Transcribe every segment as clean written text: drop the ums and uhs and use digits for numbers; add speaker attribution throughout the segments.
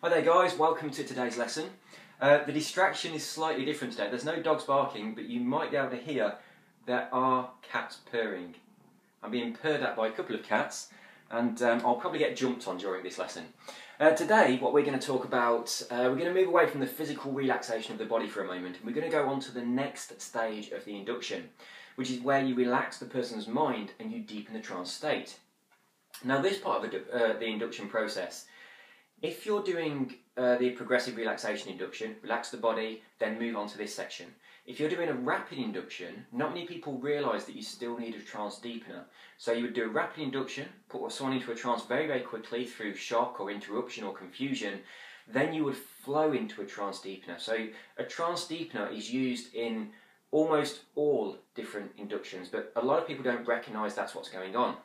Speaker 1: Hi there guys, welcome to today's lesson. The distraction is slightly different today. There's no dogs barking, but you might be able to hear there are cats purring. I'm being purred at by a couple of cats, and I'll probably get jumped on during this lesson. Today, what we're going to talk about, we're going to move away from the physical relaxation of the body for a moment, and we're going to go on to the next stage of the induction, which is where you relax the person's mind and you deepen the trance state. Now this part of the induction process, if you're doing the progressive relaxation induction, relax the body, then move on to this section. If you're doing a rapid induction, not many people realise that you still need a trance deepener. So you would do a rapid induction, put someone into a trance very, very quickly through shock or interruption or confusion, then you would flow into a trance deepener. So a trance deepener is used in almost all different inductions, but a lot of people don't recognise that's what's going on.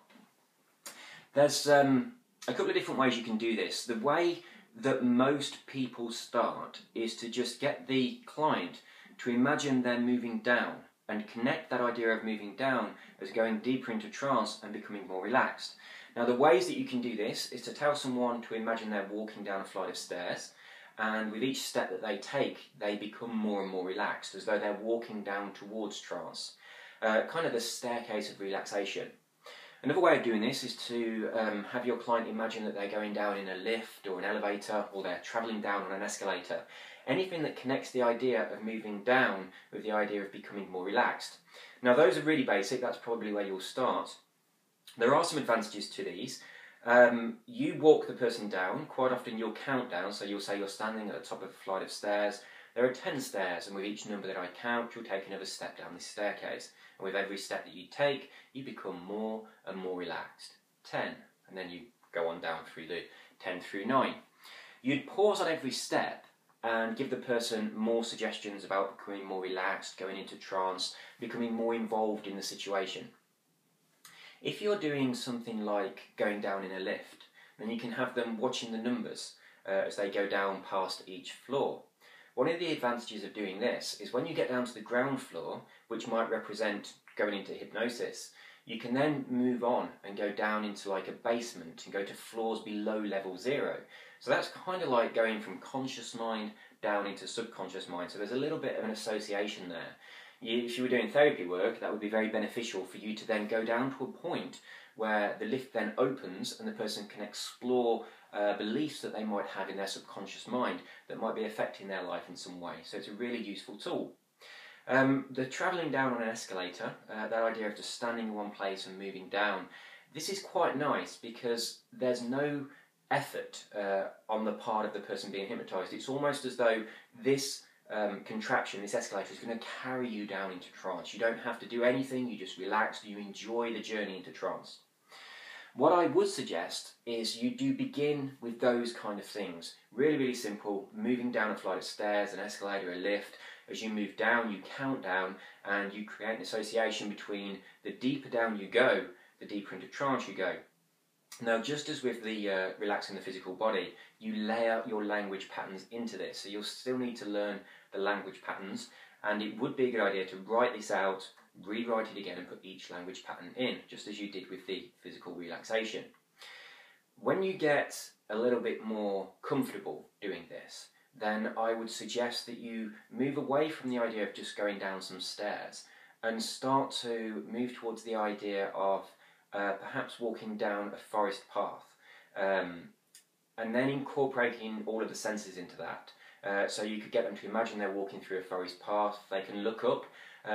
Speaker 1: There's a couple of different ways you can do this. The way that most people start is to just get the client to imagine they're moving down and connect that idea of moving down as going deeper into trance and becoming more relaxed. Now the ways that you can do this is to tell someone to imagine they're walking down a flight of stairs, and with each step that they take they become more and more relaxed, as though they're walking down towards trance. Kind of the staircase of relaxation. Another way of doing this is to have your client imagine that they're going down in a lift or an elevator, or they're travelling down on an escalator. Anything that connects the idea of moving down with the idea of becoming more relaxed. Now those are really basic, that's probably where you'll start. There are some advantages to these. You walk the person down, quite often you'll count down, so you'll say you're standing at the top of a flight of stairs. There are 10 stairs, and with each number that I count, you'll take another step down this staircase. And with every step that you take, you become more and more relaxed. 10, and then you go on down through the 10 through 9. You'd pause on every step and give the person more suggestions about becoming more relaxed, going into trance, becoming more involved in the situation. If you're doing something like going down in a lift, then you can have them watching the numbers as they go down past each floor. One of the advantages of doing this is when you get down to the ground floor, which might represent going into hypnosis, you can then move on and go down into like a basement and go to floors below level 0. So that's kind of like going from conscious mind down into subconscious mind. So there's a little bit of an association there. If you were doing therapy work, that would be very beneficial for you to then go down to a point where the lift then opens and the person can explore beliefs that they might have in their subconscious mind that might be affecting their life in some way. So it's a really useful tool. The travelling down on an escalator, that idea of just standing in one place and moving down, this is quite nice because there's no effort on the part of the person being hypnotised. It's almost as though this contraption, this escalator, is going to carry you down into trance. You don't have to do anything, you just relax, you enjoy the journey into trance. What I would suggest is you do begin with those kind of things. Really, really simple, moving down a flight of stairs, an escalator, a lift. As you move down, you count down and you create an association between the deeper down you go, the deeper into trance you go. Now, just as with the relaxing the physical body, you layer your language patterns into this. So you'll still need to learn the language patterns, and it would be a good idea to write this out, rewrite it again and put each language pattern in, just as you did with the physical relaxation. When you get a little bit more comfortable doing this, then I would suggest that you move away from the idea of just going down some stairs and start to move towards the idea of perhaps walking down a forest path, and then incorporating all of the senses into that. So you could get them to imagine they're walking through a forest path. They can look up,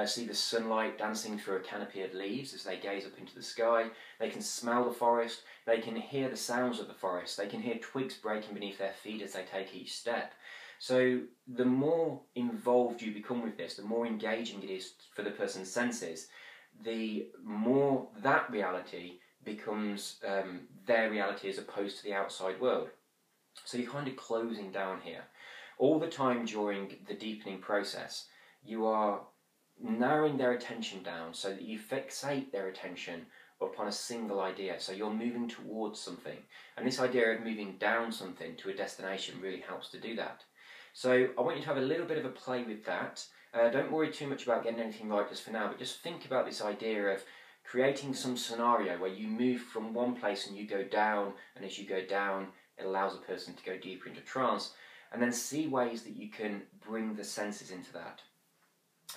Speaker 1: see the sunlight dancing through a canopy of leaves as they gaze up into the sky. They can smell the forest. They can hear the sounds of the forest. They can hear twigs breaking beneath their feet as they take each step. So the more involved you become with this, the more engaging it is for the person's senses, the more that reality becomes their reality as opposed to the outside world. So you're kind of closing down here. All the time during the deepening process, you are narrowing their attention down so that you fixate their attention upon a single idea. So you're moving towards something. And this idea of moving down something to a destination really helps to do that. So I want you to have a little bit of a play with that. Don't worry too much about getting anything right just for now, but just think about this idea of creating some scenario where you move from one place and you go down, and as you go down, it allows a person to go deeper into trance, and then see ways that you can bring the senses into that.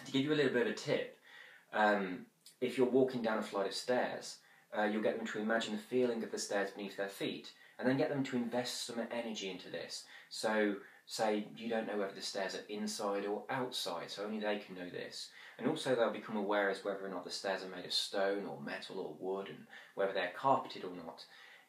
Speaker 1: To give you a little bit of a tip, if you're walking down a flight of stairs, you'll get them to imagine the feeling of the stairs beneath their feet, and then get them to invest some energy into this. So say you don't know whether the stairs are inside or outside, so only they can know this. And also they'll become aware as whether or not the stairs are made of stone or metal or wood, and whether they're carpeted or not.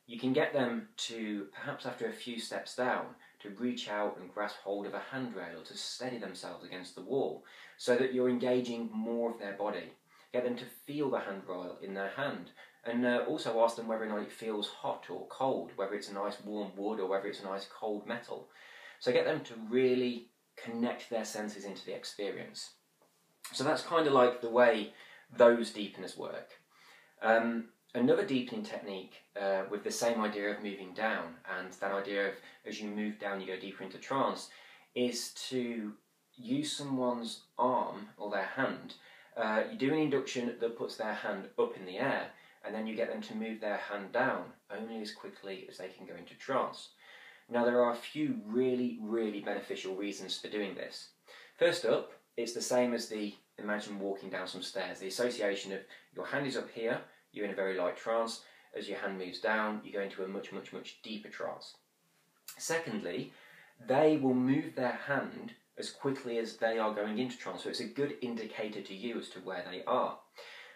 Speaker 1: You can get them to, perhaps after a few steps down, to reach out and grasp hold of a handrail or to steady themselves against the wall, so that you're engaging more of their body. Get them to feel the handrail in their hand, and also ask them whether or not it feels hot or cold, whether it's a nice warm wood or whether it's a nice cold metal. So get them to really connect their senses into the experience. So that's kind of like the way those deepeners work. Another deepening technique with the same idea of moving down, and that idea of as you move down you go deeper into trance, is to use someone's arm or their hand. You do an induction that puts their hand up in the air, and then you get them to move their hand down only as quickly as they can go into trance. Now there are a few really, really beneficial reasons for doing this. First up, it's the same as the imagine walking down some stairs. The association of your hand is up here, you're in a very light trance. As your hand moves down, you go into a much, much, much deeper trance. Secondly, they will move their hand as quickly as they are going into trance, so it's a good indicator to you as to where they are.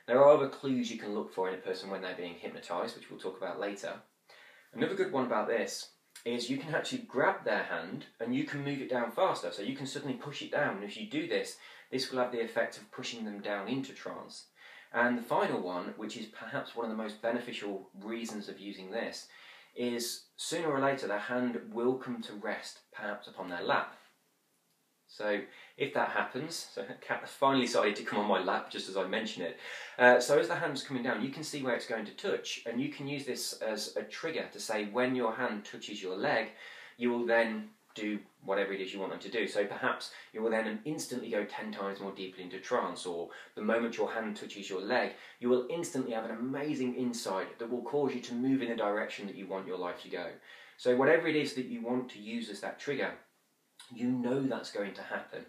Speaker 1: There are other clues you can look for in a person when they're being hypnotised, which we'll talk about later. Another good one about this is you can actually grab their hand and you can move it down faster, so you can suddenly push it down, and if you do this, this will have the effect of pushing them down into trance. And the final one, which is perhaps one of the most beneficial reasons of using this, is sooner or later their hand will come to rest perhaps upon their lap. So if that happens, so the cat has finally decided to come on my lap just as I mention it. So as the hand's coming down, you can see where it's going to touch, and you can use this as a trigger to say when your hand touches your leg, you will then do whatever it is you want them to do. So perhaps you will then instantly go 10 times more deeply into trance, or the moment your hand touches your leg, you will instantly have an amazing insight that will cause you to move in the direction that you want your life to go. So whatever it is that you want to use as that trigger, you know that's going to happen.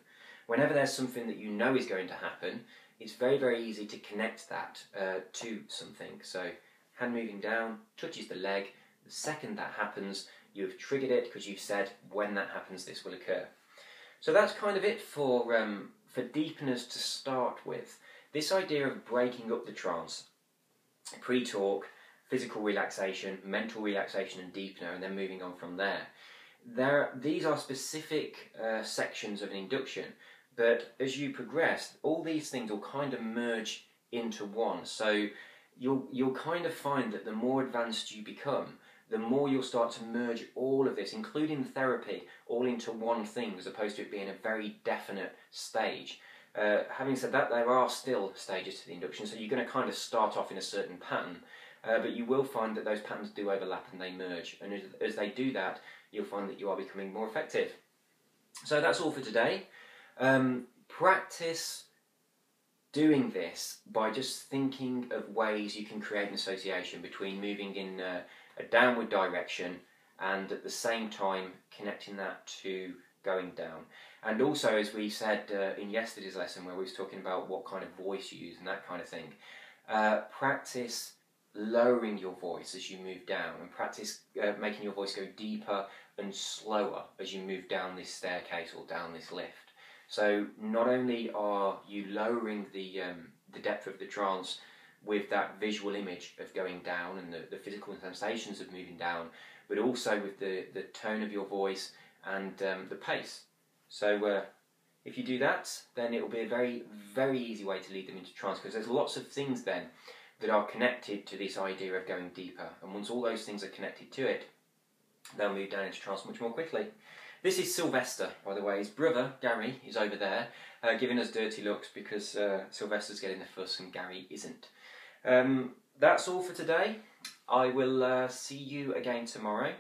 Speaker 1: Whenever there's something that you know is going to happen, it's very, very easy to connect that to something. So hand moving down, touches the leg. The second that happens, you've triggered it because you've said when that happens this will occur. So that's kind of it for deepeners to start with. This idea of breaking up the trance, pre-talk, physical relaxation, mental relaxation and deepener, and then moving on from there. These are specific sections of an induction, but as you progress, all these things will kind of merge into one. So you'll kind of find that the more advanced you become, the more you'll start to merge all of this, including therapy, all into one thing, as opposed to it being a very definite stage. Having said that, there are still stages to the induction, so you're going to kind of start off in a certain pattern, but you will find that those patterns do overlap and they merge, and as they do that, you'll find that you are becoming more effective. So that's all for today. Practice doing this by just thinking of ways you can create an association between moving in a downward direction and at the same time connecting that to going down. And also, as we said in yesterday's lesson where we was talking about what kind of voice you use and that kind of thing, practice lowering your voice as you move down, and practice making your voice go deeper and slower as you move down this staircase or down this lift. So not only are you lowering the depth of the trance with that visual image of going down and the physical sensations of moving down, but also with the tone of your voice and the pace. So if you do that, then it will be a very, very easy way to lead them into trance, because there's lots of things then that are connected to this idea of going deeper, and once all those things are connected to it, they'll move down into trance much more quickly. This is Sylvester, by the way. His brother, Gary, is over there, giving us dirty looks because Sylvester's getting the fuss and Gary isn't. That's all for today. I will see you again tomorrow.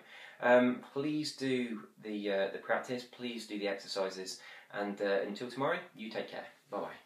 Speaker 1: Please do the practice, please do the exercises, and until tomorrow, you take care. Bye-bye.